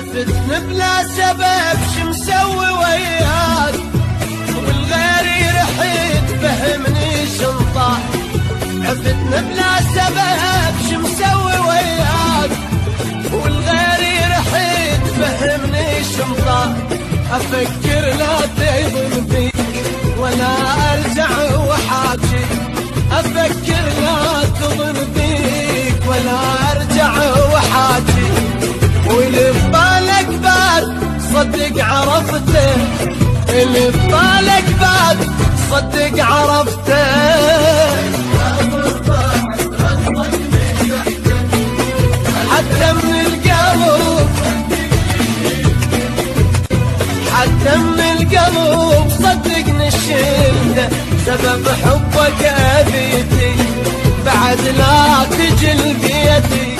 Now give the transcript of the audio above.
عفتني بلا سبب شمسوي وياك، والغيري رحت فهمني شنطة. عفتني بلا سبب شمسوي وياك، والغيري رحت فهمني شنطة. أفكر لا تيضن فيك ولا أرجع وحاجي، أفكر لا تضن فيك ولا أرجع وحاجي. واللي ببالك باد صدق عرفته، اللي ببالك باد صدق عرفته. حتى من القلب، حتى من القلب صدقني شلته. سبب حبك أبيتي بعد لا تجي لبيتي،